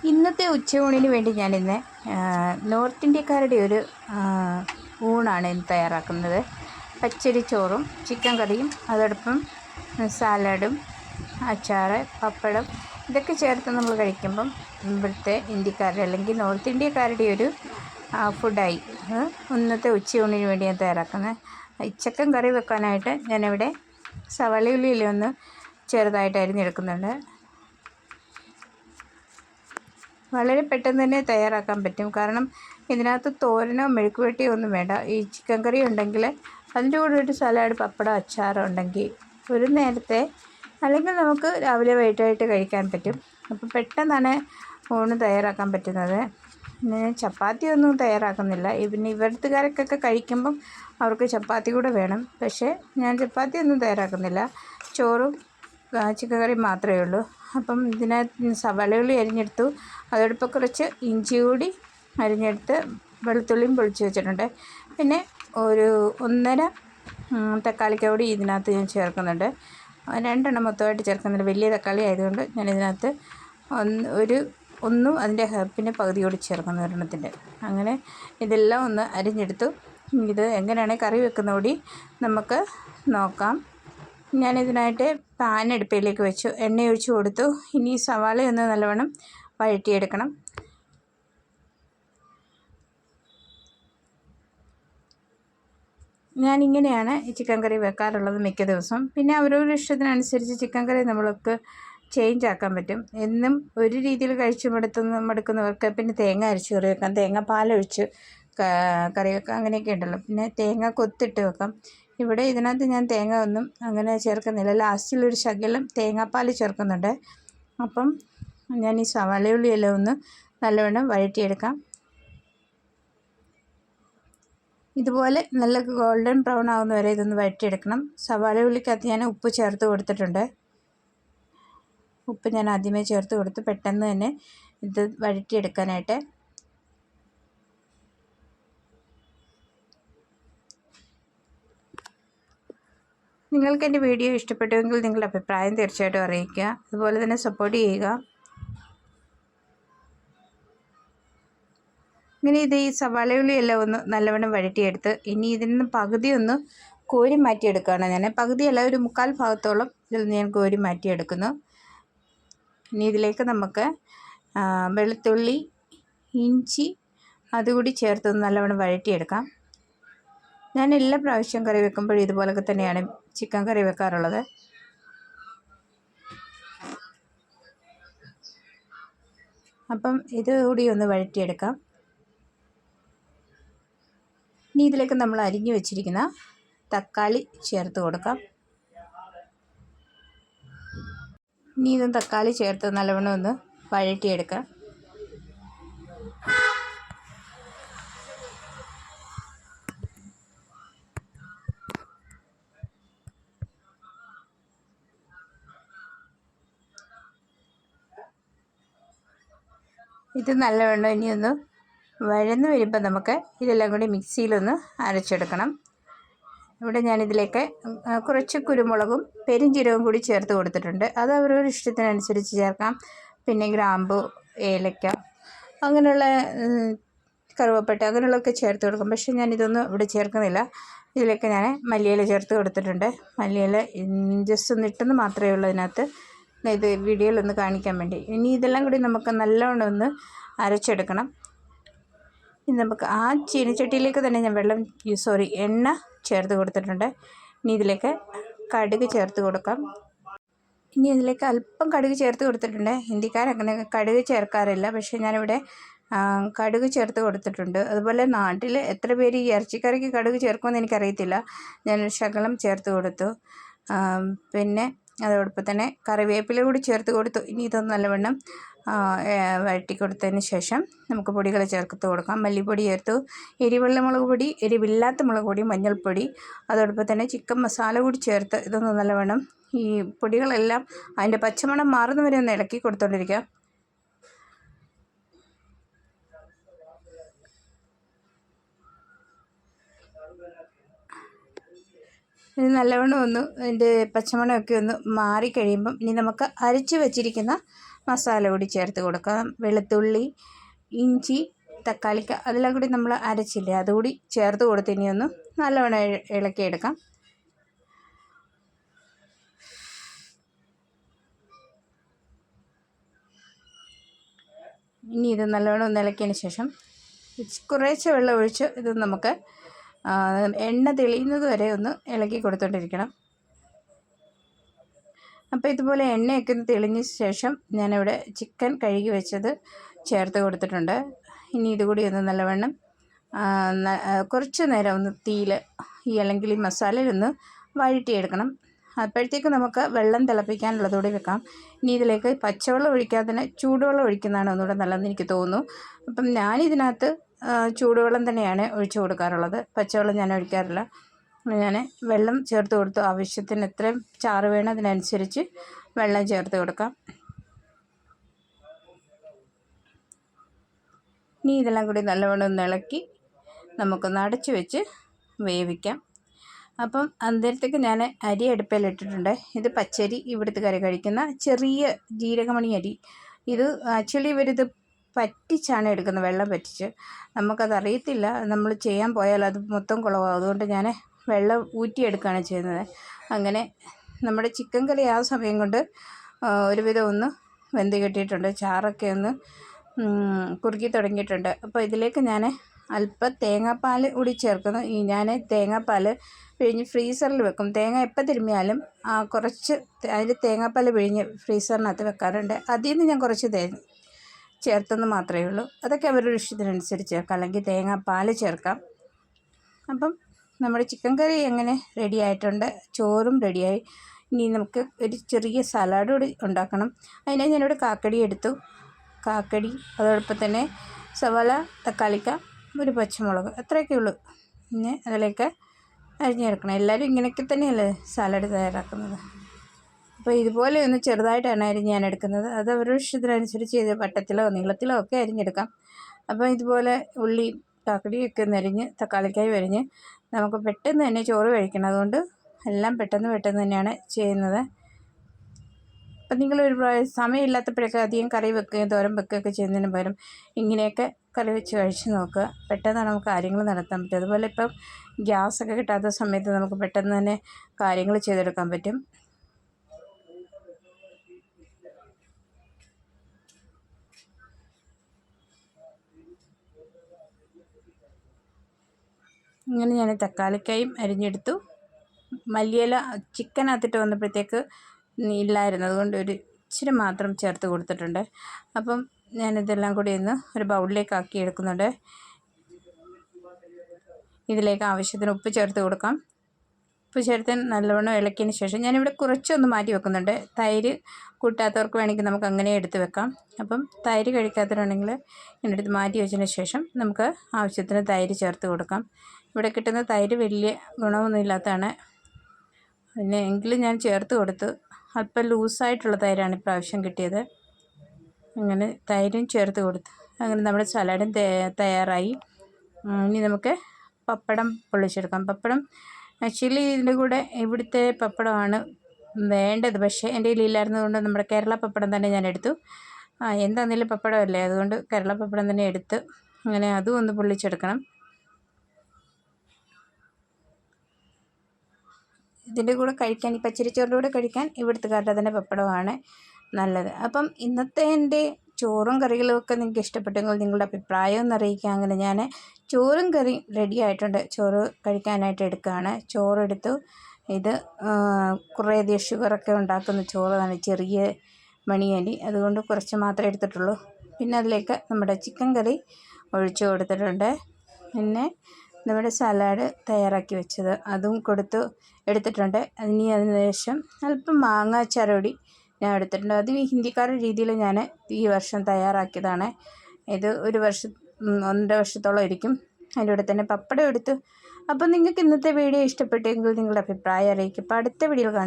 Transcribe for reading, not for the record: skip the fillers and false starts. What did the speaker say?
ഇന്നത്തെ ഉച്ചയൂണിന് വേണ്ടി ഞാനിന്ന് നോർത്ത് ഇന്ത്യക്കാരുടെ ഒരു ഊണാണ് ഇന്ന് തയ്യാറാക്കുന്നത്. പച്ചരി ചോറും ചിക്കൻ കറിയും അതോടൊപ്പം സാലഡും അച്ചാർ പപ്പടം ഇതൊക്കെ ചേർത്ത് നമ്മൾ കഴിക്കുമ്പം ഇവിടുത്തെ ഇന്ത്യക്കാരുടെ അല്ലെങ്കിൽ നോർത്ത് ഇന്ത്യക്കാരുടെ ഒരു ഫുഡായി. ഇന്നത്തെ ഉച്ചയൂണിന് വേണ്ടി ഞാൻ തയ്യാറാക്കുന്നത്. ചിക്കൻ കറി വെക്കാനായിട്ട് ഞാനിവിടെ സവാളയുള്ളിയിലൊന്ന് ചെറുതായിട്ട് അരിഞ്ഞെടുക്കുന്നുണ്ട്. വളരെ പെട്ടെന്ന് തന്നെ തയ്യാറാക്കാൻ പറ്റും. കാരണം ഇതിനകത്ത് തോരനോ മെഴുക്കുവരട്ടിയോ ഒന്നും വേണ്ട. ഈ ചിക്കൻ കറി ഉണ്ടെങ്കിൽ അതിൻ്റെ കൂടെ ഒരു സലാഡ് പപ്പടം അച്ചാറോ ഉണ്ടെങ്കിൽ ഒരു നേരത്തെ അല്ലെങ്കിൽ നമുക്ക് രാവിലെ വൈകിട്ടായിട്ട് കഴിക്കാൻ പറ്റും. അപ്പോൾ പെട്ടെന്നാണ് ഊണ് തയ്യാറാക്കാൻ പറ്റുന്നത്. പിന്നെ ചപ്പാത്തി ഒന്നും തയ്യാറാക്കുന്നില്ല. പിന്നെ ഇവിടുത്തുകാർക്കൊക്കെ കഴിക്കുമ്പം അവർക്ക് ചപ്പാത്തി കൂടെ വേണം. പക്ഷേ ഞാൻ ചപ്പാത്തി ഒന്നും തയ്യാറാക്കുന്നില്ല. ചോറും ചിക്കൻ കറി മാത്രമേ ഉള്ളൂ. അപ്പം ഇതിനകത്ത് സവാളയുള്ളി അരിഞ്ഞെടുത്തു. അതോടൊപ്പം കുറച്ച് ഇഞ്ചി കൂടി അരിഞ്ഞെടുത്ത് വെളുത്തുള്ളിയും പൊളിച്ച് വെച്ചിട്ടുണ്ട്. പിന്നെ ഒരു 1.5 തക്കാളിക്ക കൂടി ഇതിനകത്ത് ഞാൻ ചേർക്കുന്നുണ്ട്. 2 മൊത്തമായിട്ട് ചേർക്കുന്നുണ്ട്. വലിയ തക്കാളി ആയതുകൊണ്ട് ഞാനിതിനകത്ത് ഒന്നും അതിൻ്റെ പിന്നെ പകുതി കൂടി ചേർക്കുന്നു ഒരെണ്ണത്തിൻ്റെ. അങ്ങനെ ഇതെല്ലാം ഒന്ന് അരിഞ്ഞെടുത്തു. ഇത് എങ്ങനെയാണ് കറി വെക്കുന്ന കൂടി നമുക്ക് നോക്കാം. ഞാനിതിനായിട്ട് പാൻ അടുപ്പിലേക്ക് വെച്ചു, എണ്ണ ഒഴിച്ച് കൊടുത്തു. ഇനി സവാളയൊന്ന് നല്ലവണ്ണം വഴറ്റിയെടുക്കണം. ഞാനിങ്ങനെയാണ് ഈ ചിക്കൻ കറി വെക്കാറുള്ളത് മിക്ക ദിവസം. പിന്നെ അവരവരുടെ ഇഷ്ടത്തിനനുസരിച്ച് ചിക്കൻ കറി നമ്മൾക്ക് ചേഞ്ച് ആക്കാൻ പറ്റും. എന്നും ഒരു രീതിയിൽ കഴിച്ച് മടുക്കുന്നവർക്ക് പിന്നെ തേങ്ങ അരച്ച് കറി വെക്കാം, തേങ്ങാപ്പാലൊഴിച്ച് കറി വെക്കാം, അങ്ങനെയൊക്കെ ഉണ്ടല്ലോ. പിന്നെ തേങ്ങ കൊത്തിട്ട് വെക്കാം. ഇവിടെ ഇതിനകത്ത് ഞാൻ തേങ്ങ ഒന്നും അങ്ങനെ ചേർക്കുന്നില്ല. ലാസ്റ്റിലൊരു ശകലം തേങ്ങാപ്പാൽ ചേർക്കുന്നുണ്ട്. അപ്പം ഞാൻ ഈ സവാളയുള്ളിയെല്ലാം ഒന്ന് നല്ലവണ്ണം വഴറ്റിയെടുക്കാം. ഇതുപോലെ നല്ല ഗോൾഡൻ ബ്രൗൺ ആവുന്ന വരെ ഇതൊന്ന് വഴറ്റിയെടുക്കണം. സവാളയുള്ളിക്കകത്ത് ഞാൻ ഉപ്പ് ചേർത്ത് കൊടുത്തിട്ടുണ്ട്. ഉപ്പ് ഞാൻ ആദ്യമേ ചേർത്ത് കൊടുത്ത് പെട്ടെന്ന് തന്നെ ഇത് വഴറ്റിയെടുക്കാനായിട്ട്. നിങ്ങൾക്ക് എൻ്റെ വീഡിയോ ഇഷ്ടപ്പെട്ടുവെങ്കിൽ നിങ്ങളുടെ അഭിപ്രായം തീർച്ചയായിട്ടും അറിയിക്കുക. അതുപോലെ തന്നെ സപ്പോർട്ട് ചെയ്യുക. ഇങ്ങനെ ഇത് ഈ സവാളയുള്ളി എല്ലാം ഒന്ന് നല്ലവണ്ണം വഴറ്റിയെടുത്ത് ഇനി ഇതിൽ നിന്ന് പകുതി ഒന്ന് കോരി മാറ്റിയെടുക്കുകയാണ് ഞാൻ. പകുതിയല്ല, ഒരു 1/4 ഭാഗത്തോളം ഇതിൽ നിന്ന് ഞാൻ കോരി മാറ്റിയെടുക്കുന്നു. ഇനി ഇതിലേക്ക് നമുക്ക് വെളുത്തുള്ളി ഇഞ്ചി അതുകൂടി ചേർത്ത് നല്ലവണ്ണം വഴറ്റിയെടുക്കാം. ഞാൻ എല്ലാ പ്രാവശ്യം കറി വെക്കുമ്പോഴും ഇതുപോലൊക്കെ തന്നെയാണ് ചിക്കൻ കറി വെക്കാറുള്ളത്. അപ്പം ഇതുകൂടി ഒന്ന് വഴറ്റിയെടുക്കാം. ഇനി ഇതിലേക്ക് നമ്മൾ അരിഞ്ഞു വെച്ചിരിക്കുന്ന തക്കാളി ചേർത്ത് കൊടുക്കാം. ഇനി ഇതും തക്കാളി ചേർത്ത് നല്ലവണ്ണം ഒന്ന് വഴറ്റിയെടുക്കാം. ഇത് നല്ലവണ്ണം ഇനിയൊന്ന് വഴന്ന് വരുമ്പോൾ നമുക്ക് ഇതെല്ലാം കൂടി മിക്സിയിലൊന്ന് അരച്ചെടുക്കണം. ഇവിടെ ഞാനിതിലേക്ക് കുറച്ച് കുരുമുളകും പെരുംജീരകവും കൂടി ചേർത്ത് കൊടുത്തിട്ടുണ്ട്. അത് അവരവരുടെ ഇഷ്ടത്തിനനുസരിച്ച് ചേർക്കാം. പിന്നെ ഗ്രാമ്പു, ഏലക്ക, അങ്ങനെയുള്ള കറുവപ്പട്ട അങ്ങനെയുള്ളതൊക്കെ ചേർത്ത് കൊടുക്കും. പക്ഷേ ഞാനിതൊന്നും ഇവിടെ ചേർക്കുന്നില്ല. ഇതിലേക്ക് ഞാൻ മല്ലിയില ചേർത്ത് കൊടുത്തിട്ടുണ്ട്. മല്ലിയില ജസ്റ്റ് ഒന്ന് ഇട്ടെന്ന് മാത്രമേ ഉള്ളൂ ഇതിനകത്ത്. ഇത് വീഡിയോയിലൊന്ന് കാണിക്കാൻ വേണ്ടി. ഇനി ഇതെല്ലാം കൂടി നമുക്ക് നല്ലവണ്ണം ഒന്ന് അരച്ചെടുക്കണം. ഇനി നമുക്ക് ആ ചീനച്ചട്ടിയിലേക്ക് തന്നെ ഞാൻ എണ്ണ ചേർത്ത് കൊടുത്തിട്ടുണ്ട്. ഇനി ഇതിലേക്ക് കടുക് ചേർത്ത് കൊടുക്കാം. ഇനി ഇതിലേക്ക് അല്പം കടുക് ചേർത്ത് കൊടുത്തിട്ടുണ്ട്. ഹിന്ദിക്കാരങ്ങനെ കടുക് ചേർക്കാറില്ല, പക്ഷേ ഞാനിവിടെ കടുക് ചേർത്ത് കൊടുത്തിട്ടുണ്ട്. അതുപോലെ നാട്ടിൽ എത്ര പേര് ഈ ഇറച്ചിക്കറിക്ക് കടുക് ചേർക്കുമെന്ന് എനിക്കറിയത്തില്ല. ഞാനൊരു ശകലം ചേർത്ത് കൊടുത്തു. പിന്നെ അതോടൊപ്പം തന്നെ കറിവേപ്പില കൂടി ചേർത്ത് കൊടുത്തു. ഇനി ഇതൊന്ന് നല്ലവണ്ണം വഴറ്റി കൊടുത്തതിന് ശേഷം നമുക്ക് പൊടികൾ ചേർത്ത് കൊടുക്കാം. മല്ലിപ്പൊടി ചേർത്തു, എരിവുള്ള മുളക് പൊടി, എരിവില്ലാത്ത മുളക് പൊടി, മഞ്ഞൾപ്പൊടി, അതോടൊപ്പം തന്നെ ചിക്കൻ മസാല കൂടി ചേർത്ത് ഇതൊന്ന് നല്ലവണ്ണം ഈ പൊടികളെല്ലാം അതിൻ്റെ പച്ചമണം മാറുന്നവരെ ഒന്ന് ഇളക്കി കൊടുത്തുകൊണ്ടിരിക്കുക. ഇത് നല്ലവണ്ണം ഒന്ന് അതിൻ്റെ പച്ചമണമൊക്കെ ഒന്ന് മാറിക്കഴിയുമ്പം ഇനി നമുക്ക് അരച്ച് വെച്ചിരിക്കുന്ന മസാല കൂടി ചേർത്ത് കൊടുക്കാം. വെളുത്തുള്ളി, ഇഞ്ചി, തക്കാളിക്ക അതെല്ലാം കൂടി നമ്മൾ അരച്ചില്ലേ അതുകൂടി ചേർത്ത് കൊടുത്ത് ഇനി ഒന്ന് നല്ലവണ്ണം ഇളക്കിയെടുക്കാം. ഇനി ഇത് നല്ലവണ്ണം ഒന്ന് ഇളക്കിയതിന് ശേഷം കുറേശ്ശെ വെള്ളം ഒഴിച്ച് ഇത് നമുക്ക് എണ്ണ തെളിയുന്നത് വരെ ഒന്ന് ഇളക്കി കൊടുത്തുകൊണ്ടിരിക്കണം. അപ്പോൾ ഇതുപോലെ എണ്ണയൊക്കെ ഒന്ന് തെളിഞ്ഞ ശേഷം ഞാനിവിടെ ചിക്കൻ കഴുകി വെച്ചത് ചേർത്ത് കൊടുത്തിട്ടുണ്ട്. ഇനി ഇതുകൂടി ഒന്ന് നല്ലവണ്ണം കുറച്ച് നേരം ഒന്ന് തീയിൽ അല്ലെങ്കിൽ ഈ മസാലയിലൊന്ന് വഴറ്റിയെടുക്കണം. അപ്പോഴത്തേക്ക് നമുക്ക് വെള്ളം തിളപ്പിക്കാനുള്ളതുകൂടി വെക്കാം. ഇനി ഇതിലേക്ക് പച്ചവെള്ളം ഒഴിക്കാതെ തന്നെ ചൂടുവെള്ളം ഒഴിക്കുന്നതാണ് ഒന്നുകൂടെ നല്ലതെന്ന് എനിക്ക് തോന്നുന്നു. അപ്പം ഞാനിതിനകത്ത് ചൂടുവെള്ളം തന്നെയാണ് ഒഴിച്ചു കൊടുക്കാറുള്ളത്. പച്ചവെള്ളം ഞാൻ ഒഴിക്കാറില്ല. ഞാൻ വെള്ളം ചേർത്ത് കൊടുത്തു. ആവശ്യത്തിന് എത്രയും ചാറ് വേണം അതിനനുസരിച്ച് വെള്ളം ചേർത്ത് കൊടുക്കാം. ഇനി ഇതെല്ലാം കൂടി നല്ലവണ്ണം ഒന്ന് ഇളക്കി നമുക്കൊന്ന് അടച്ചു വെച്ച് വേവിക്കാം. അപ്പം അന്നേരത്തേക്ക് ഞാൻ അരി അടുപ്പിലിട്ടിട്ടുണ്ട്. ഇത് പച്ചരി, ഇവിടുത്തെ കറി കഴിക്കുന്ന ചെറിയ ജീരകമണി അരി. ഇത് ആക്ച്വലി ഇവരിത് പറ്റിച്ചാണ് എടുക്കുന്നത്, വെള്ളം പറ്റിച്ച്. നമുക്കതറിയത്തില്ല, നമ്മൾ ചെയ്യാൻ പോയാൽ അത് മൊത്തം കുളമാകും. അതുകൊണ്ട് ഞാൻ വെള്ളം ഊറ്റിയെടുക്കുകയാണ് ചെയ്യുന്നത്. അങ്ങനെ നമ്മുടെ ചിക്കൻ കറി ആ സമയം കൊണ്ട് ഒരുവിധം ഒന്ന് വെന്ത് കിട്ടിയിട്ടുണ്ട്. ചാറൊക്കെ ഒന്ന് കുറുക്കി തുടങ്ങിയിട്ടുണ്ട്. അപ്പോൾ ഇതിലേക്ക് ഞാൻ അല്പം തേങ്ങാപ്പാൽ കൂടി ചേർക്കുന്നു. ഞാൻ തേങ്ങാപ്പാൽ പിഴിഞ്ഞ് ഫ്രീസറിൽ വെക്കും. തേങ്ങ എപ്പോൾ തിരുമ്മിയാലും കുറച്ച് അതിൽ തേങ്ങാപ്പാൽ പിഴിഞ്ഞ് ഫ്രീസറിനകത്ത് വെക്കാറുണ്ട്. അതിൽ നിന്ന് ഞാൻ കുറച്ച് ചേർത്തെന്ന് മാത്രമേ ഉള്ളൂ. അതൊക്കെ അവരുടെ ഇഷ്ടത്തിനനുസരിച്ച് ചേർക്കാം, അല്ലെങ്കിൽ തേങ്ങാപ്പാൽ ചേർക്കാം. അപ്പം നമ്മുടെ ചിക്കൻ കറി എങ്ങനെ റെഡി ആയിട്ടുണ്ട്. ചോറും റെഡിയായി. ഇനി നമുക്ക് ഒരു ചെറിയ സലാഡ് കൂടി ഉണ്ടാക്കണം. അതിനായി ഞാനിവിടെ കാക്കടി എടുത്തു. കാക്കടി, അതോടൊപ്പം തന്നെ സവാള, തക്കാളിക്ക, ഒരു പച്ചമുളക്, അത്രയൊക്കെ ഉള്ളൂ. പിന്നെ അതിലേക്ക് അരിഞ്ഞെടുക്കണം. എല്ലാവരും ഇങ്ങനെയൊക്കെ തന്നെയല്ലേ സാലഡ് തയ്യാറാക്കുന്നത്. അപ്പോൾ ഇതുപോലെ ഒന്ന് ചെറുതായിട്ടാണ് ഞാൻ എടുക്കുന്നത്. അത് അവരുടെ ഇഷ്ടത്തിനനുസരിച്ച് ചെയ്ത് വട്ടത്തിലോ നീളത്തിലോ ഒക്കെ അരിഞ്ഞെടുക്കാം. അപ്പോൾ ഇതുപോലെ ഉള്ളി കാക്കടിയൊക്കെ ഒന്ന് അരിഞ്ഞ് തക്കാളിക്കായി അരിഞ്ഞ് നമുക്ക് പെട്ടെന്ന് തന്നെ ചോറ് കഴിക്കണം. അതുകൊണ്ട് എല്ലാം പെട്ടെന്ന് തന്നെയാണ് ചെയ്യുന്നത്. അപ്പം നിങ്ങളൊരു സമയമില്ലാത്തപ്പോഴൊക്കെ അധികം കറി വെക്കുകയും തോരൻ വെക്കുകയൊക്കെ ചെയ്യുന്നതിന് പകരം ഇങ്ങനെയൊക്കെ കറി വെച്ച് കഴിച്ച് നോക്കുക. പെട്ടെന്ന് നമുക്ക് കാര്യങ്ങൾ നടത്താൻ പറ്റും. അതുപോലെ ഇപ്പം ഗ്യാസൊക്കെ കിട്ടാത്ത സമയത്ത് നമുക്ക് പെട്ടെന്ന് തന്നെ കാര്യങ്ങൾ ചെയ്തെടുക്കാൻ പറ്റും. ഇങ്ങനെ ഞാൻ തക്കാളിക്കായും അരിഞ്ഞെടുത്തു. മല്ലിയില ചിക്കനകത്തിട്ട് വന്നപ്പോഴത്തേക്ക് ഇല്ലായിരുന്നു, അതുകൊണ്ട് ഒരു ഇച്ചിരി മാത്രം ചേർത്ത് കൊടുത്തിട്ടുണ്ട്. അപ്പം ഞാനിതെല്ലാം കൂടി ഒന്ന് ഒരു ബൗളിലേക്ക് ആക്കി എടുക്കുന്നുണ്ട്. ഇതിലേക്ക് ആവശ്യത്തിന് ഉപ്പ് ചേർത്ത് കൊടുക്കാം. ഉപ്പ് ചേർത്ത് നല്ലവണ്ണം ഇളക്കിയതിന് ശേഷം ഞാനിവിടെ കുറച്ചൊന്ന് മാറ്റി വെക്കുന്നുണ്ട്. തൈര് കൂട്ടാത്തവർക്ക് വേണമെങ്കിൽ നമുക്ക് അങ്ങനെ എടുത്ത് വെക്കാം. അപ്പം തൈര് കഴിക്കാത്തവരുണ്ടെങ്കിൽ ഇതിനെടുത്ത് മാറ്റി വെച്ചതിന് ശേഷം നമുക്ക് ആവശ്യത്തിന് തൈര് ചേർത്ത് കൊടുക്കാം. ഇവിടെ കിട്ടുന്ന തൈര് വലിയ ഗുണമൊന്നും ഇല്ലാത്തതാണ്. പിന്നെ എങ്കിലും ഞാൻ ചേർത്ത് കൊടുത്തു. അല്പം ലൂസായിട്ടുള്ള തൈരാണ് ഇപ്രാവശ്യം കിട്ടിയത്. അങ്ങനെ തൈരും ചേർത്ത് കൊടുത്തു. അങ്ങനെ നമ്മുടെ സലാഡും തയ്യാറായി. ഇനി നമുക്ക് പപ്പടം പൊള്ളിച്ചെടുക്കാം. പപ്പടം ആക്ച്വലി ഇതിൻ്റെ കൂടെ ഇവിടുത്തെ പപ്പടമാണ് വേണ്ടത്. പക്ഷേ എൻ്റെ കയ്യിലില്ലായിരുന്നതുകൊണ്ട് നമ്മുടെ കേരള പപ്പടം തന്നെ ഞാൻ എടുത്തു. എന്താണെങ്കിലും പപ്പടമല്ലേ, അതുകൊണ്ട് കേരള പപ്പടം തന്നെ എടുത്ത് അങ്ങനെ അതും ഒന്ന് പൊള്ളിച്ചെടുക്കണം. ഇതിൻ്റെ കൂടെ കഴിക്കാൻ, ഈ പച്ചരിച്ചോറിൻ്റെ കൂടെ കഴിക്കാൻ ഇവിടുത്തുകാരുടെ തന്നെ പപ്പടമാണ് നല്ലത്. അപ്പം ഇന്നത്തെ എൻ്റെ ചോറും കറികളും ഒക്കെ നിങ്ങൾക്ക് ഇഷ്ടപ്പെട്ടെങ്കിൽ നിങ്ങളുടെ അഭിപ്രായം ഒന്ന് അറിയിക്കുക. അങ്ങനെ ഞാൻ ചോറും കറിയും റെഡി ആയിട്ടുണ്ട്. ചോറ് കഴിക്കാനായിട്ട് എടുക്കുകയാണ്. ചോറെടുത്തു. ഇത് കുറേയധികം ഷുഗറൊക്കെ ഉണ്ടാക്കുന്ന ചോറാണ്, ചെറിയ മണിയരി, അതുകൊണ്ട് കുറച്ച് മാത്രമേ എടുത്തിട്ടുള്ളൂ. പിന്നെ അതിലേക്ക് നമ്മുടെ ചിക്കൻ കറി ഒഴിച്ചു കൊടുത്തിട്ടുണ്ട്. പിന്നെ നമ്മുടെ സലാഡ് തയ്യാറാക്കി വെച്ചത് അതും എടുത്തിട്ടുണ്ട്. അതിന് ശേഷം അല്പം മാങ്ങ അച്ചാറുകൂടി ഞാൻ എടുത്തിട്ടുണ്ട്. അത് ഈ ഹിന്ദിക്കാരുടെ രീതിയിൽ ഞാൻ ഈ വർഷം തയ്യാറാക്കിയതാണ്. ഇത് 1.5 വർഷത്തോളം ഇരിക്കും. അതിൻ്റെ കൂടെ തന്നെ പപ്പടം എടുത്തു. അപ്പം നിങ്ങൾക്ക് ഇന്നത്തെ വീഡിയോ ഇഷ്ടപ്പെട്ടെങ്കിൽ നിങ്ങളുടെ അഭിപ്രായം അറിയിക്കും. അപ്പോൾ അടുത്ത വീഡിയോ കാണാം.